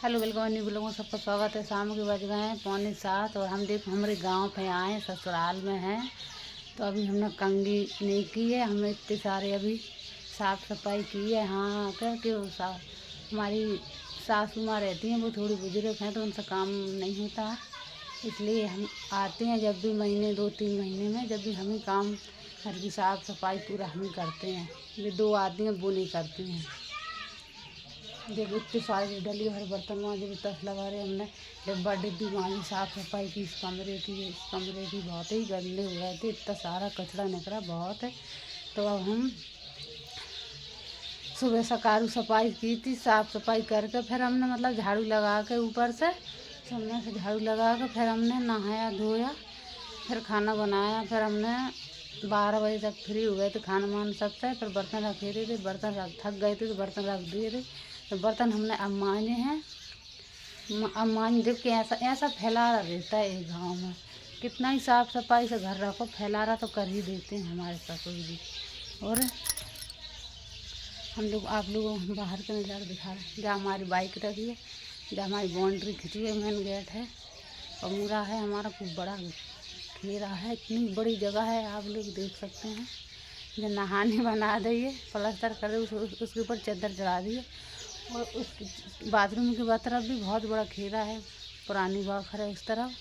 Hello welcome अन्य लोगों में सबका स्वागत है। शाम के बज गए हैं 6:45 और हम देखो हमारे गांव पे आए हैं, ससुराल में हैं। तो अभी हमने कंघी नहीं की है, हमने इतने सारे अभी साफ़ सफाई की है। हाँ आकर के हमारी सासू माँ रहती हैं, वो थोड़ी बुजुर्ग हैं तो उनसे काम नहीं होता है, इसलिए हम आते हैं जब भी महीने 2-3 महीने में, जब भी हम ही काम घर की साफ़ सफाई पूरा हम ही करते हैं। ये 2 आदमी हैं वो नहीं करती हैं। जब इतने सारे डली हर बर्तन मांजे भी 10 लगा रहे हमने, डिब्बा डिब्बी मांजी, साफ़ सफाई की इस कमरे की बहुत ही गंदे हो गए थे, इतना सारा कचरा निकला बहुत है। तो अब हम सुबह सकारू सफाई की थी, साफ़ सफाई करके फिर हमने मतलब झाड़ू लगा के ऊपर से सामने से झाड़ू लगा के फिर हमने नहाया धोया, फिर खाना बनाया। फिर हमने 12 बजे तक फ्री हो गए थे खाना वाना सबसे। फिर बर्तन रखे थे, थक गए थे तो बर्तन रख दिए थे। तो बर्तन हमने अब मांजे हैं। अब मांज जबकि ऐसा ऐसा फैला रहता है एक गाँव में, कितना ही साफ़ सफाई से घर रखो, फैला रहा तो कर ही देते हैं हमारे ससुर जी। और हम लोग आप लोगों को बाहर का नज़ारा दिखा रहे हैं, जहाँ हमारी बाइक रखी है, जहाँ हमारी बाउंड्री खिंची है, मेन गेट है, अमूरा है हमारा, खूब बड़ा घेरा है, इतनी बड़ी जगह है आप लोग देख सकते हैं। जो नहाने बना दिए, प्लास्टर कर उसके ऊपर चादर चढ़ा दिए, और उस बाथरूम की तरफ भी बहुत बड़ा घेरा है, पुरानी बाखर है इस तरफ।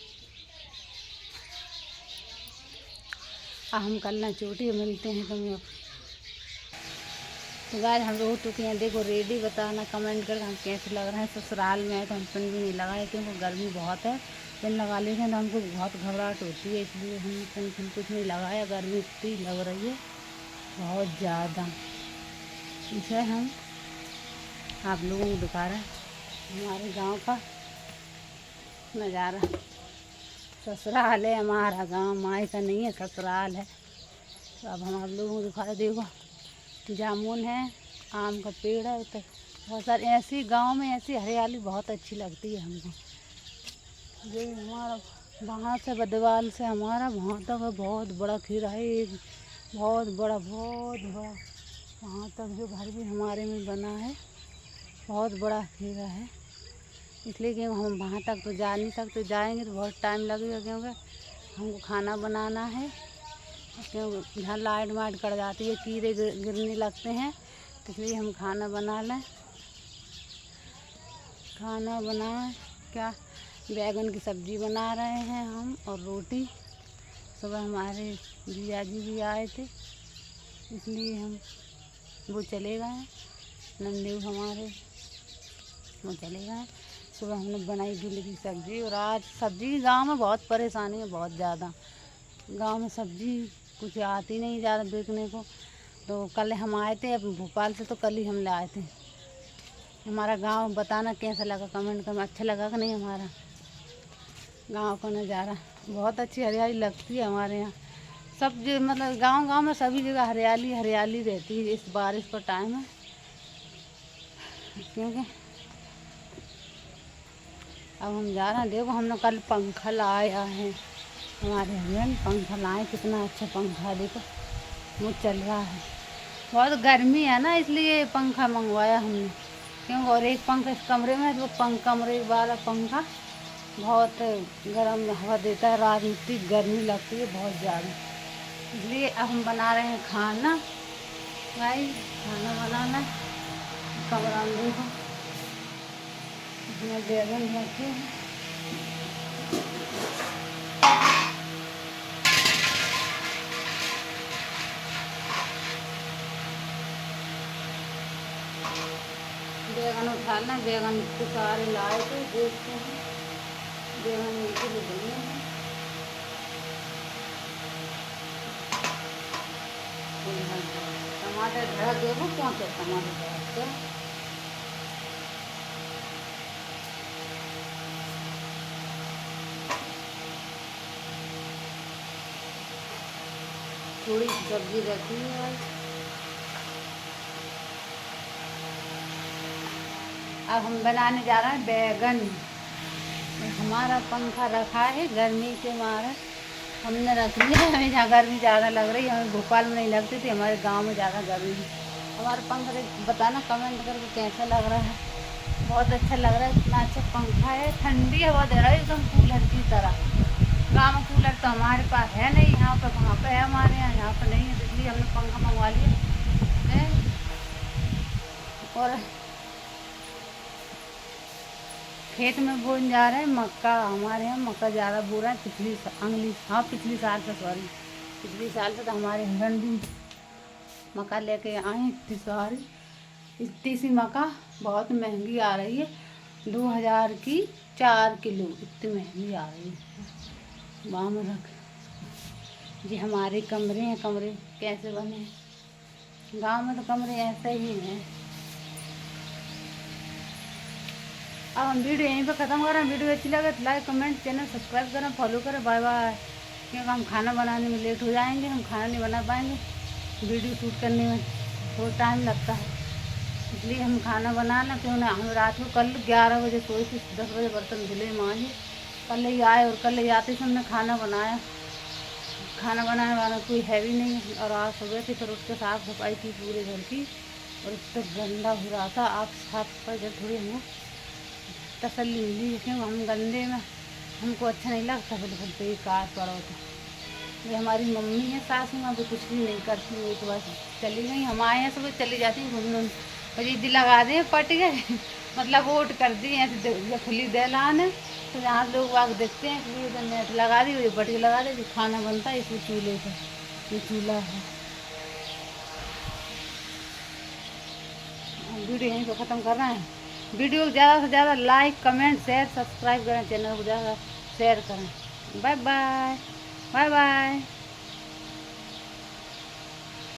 हम कल ना चोटी मिलते हैं तुम्हें। तो गाइस हम लोग तो क्या देखो रेडी, बताना कमेंट करके हम कैसे लग रहे हैं। ससुराल में है तो हम पिन भी नहीं लगाए क्योंकि गर्मी बहुत है, पिन लगा लेते हैं तो हमको बहुत घबराहट होती है, इसलिए हम पिन कुछ नहीं लगाया। गर्मी इतनी लग रही है बहुत ज़्यादा, इसे हम आप लोगों को दिखा रहे हैं हमारे गांव का नज़ारा। ससुराल है हमारा, गांव माई का नहीं है, ससुराल है। तो अब हम आप लोगों को दिखा रहे, देखो जामुन है, आम का पेड़ है, तो बहुत सारे ऐसी गांव में ऐसी हरियाली बहुत अच्छी लगती है हमको। जो हमारा वहाँ से बदवाल से हमारा वहाँ तक बहुत बड़ा घेरा है, एक बहुत बड़ा वहाँ तक जो घर भी हमारे में बना है बहुत बड़ा घेरा है। इसलिए कि हम वहाँ तक तो जा नहीं सकते, जाएंगे तो बहुत टाइम लगेगा क्योंकि हमको खाना बनाना है, क्योंकि जहाँ लाइट वाइट कट जाती है, कीड़े गिरने लगते हैं, तो इसलिए हम खाना बना लें। खाना बनाए क्या, बैगन की सब्ज़ी बना रहे हैं हम और रोटी। सुबह हमारे जीजा जी भी आए थे, इसलिए हम वो चले गए, नंदेव हमारे वो चले गए। सुबह हमने बनाई भिंडी की सब्ज़ी, और आज सब्ज़ी गांव में बहुत परेशानी है, बहुत ज़्यादा। गांव में सब्ज़ी कुछ आती नहीं ज़्यादा बेचने को। तो कल हम आए थे अब भोपाल से, तो कल ही हम लाए थे। हमारा गांव बताना कैसा लगा, कमेंट करना, अच्छा लगा कि नहीं। हमारा गांव का नज़ारा बहुत अच्छी हरियाली लगती है हमारे यहाँ। सब जो मतलब गांव में सभी जगह हरियाली हरियाली रहती है इस बारिश का टाइम है, क्योंकि अब हम जा रहे हैं। देखो हमने कल पंखा लाया है, हमारे हस्बैंड पंखा लाए, कितना अच्छा पंखा देखो वो चल रहा है। बहुत गर्मी है ना, इसलिए पंखा मंगवाया हमने, क्योंकि और एक पंखा इस कमरे में है, तो कमरे वाला पंखा बहुत गर्म हवा देता है, रात में इतनी गर्मी लगती है बहुत ज़्यादा। इसलिए अब हम बना रहे हैं खाना। भाई खाना बनाना, कमरा में देखो इसमें बैगन रखे हैं, बैगन उठाना, बैगन को सारे लाए थे, देखते हैं बैगन नीचे भी बने हैं। टमाटर धरा देखो कौन सा टमाटर धरा, थोड़ी सब्जी रखी है। अब हम बनाने जा रहे हैं बैगन। हमारा पंखा रखा है, गर्मी के मारे हमने रख लिया। हमें जहाँ गर्मी ज़्यादा लग रही है, हमें भोपाल में नहीं लगती थी, हमारे गांव में ज़्यादा गर्मी है। हमारा पंखा बताना कमेंट करके कैसा लग रहा है। बहुत अच्छा लग रहा है, इतना अच्छा पंखा है, ठंडी हवा दे रहा है एकदम कूलर की तरह। गाँव में कूलर तो हमारे पास है नहीं, यहाँ पे वहाँ पे है हमारे यहाँ पे नहीं है, तो इसलिए हमने पंखा मंगवा लिया है। और खेत में बोने जा रहे हैं मक्का, हमारे यहाँ मक्का ज़्यादा बो रहा है। पिछली साल से, सॉरी, पिछली साल से तो हमारे हस्बैंड भी मक्का लेके आए इतनी सारी। इतनी सी मक्का बहुत महंगी आ रही है, 2000 की 4 किलो, इतनी महंगी आ रही है। वहाँ में रख जी, हमारे कमरे हैं, कमरे कैसे बने हैं, गांव में तो कमरे ऐसे ही हैं। अब हम वीडियो यहीं पर ख़त्म कर रहे हैं। वीडियो अच्छी लगे तो लाइक कमेंट, चैनल सब्सक्राइब करें, फॉलो करें। Bye bye. क्योंकि हम खाना बनाने में लेट हो जाएंगे, हम खाना नहीं बना पाएंगे, वीडियो शूट करने में बहुत टाइम लगता है, इसलिए हम खाना बनाना क्यों ना। हम रात को कल 11 बजे सोए थे, 10 बजे बर्तन धुले मांझे, कल ही आए और कल ही आते ही हमने खाना बनाया। खाना बनाने वाला कोई हैवी नहीं है। और आज सुबह से फिर उठ के साफ़ सफाई की पूरे घर की, और इतना गंदा हो रहा था। आप साफ सफाई जब थोड़ी हमें तसल्ली मिली, क्योंकि हम गंदे में हमको अच्छा नहीं लगता, बिल्कुल बेकार पड़ा होता। ये हमारी मम्मी है, सासू माँ भी कुछ भी नहीं करती, वो तो बस चली गई। हम आए हैं सुबह, चली जाती हैं घूमने, और ये लगा दें पट गए मतलब वोट कर दी हैं खुली दहलान है, तो यहाँ लोग वाग देखते हैं, इसलिए तो नेट लगा दी, ये पट के लगा दे, खाना बनता है इसमें चूल्हे पर, ये चूल्हा है। वीडियो यहीं पर ख़त्म कर रहे हैं। वीडियो को ज़्यादा से ज़्यादा लाइक कमेंट शेयर सब्सक्राइब करें, चैनल को ज़्यादा शेयर करें। Bye bye, bye bye.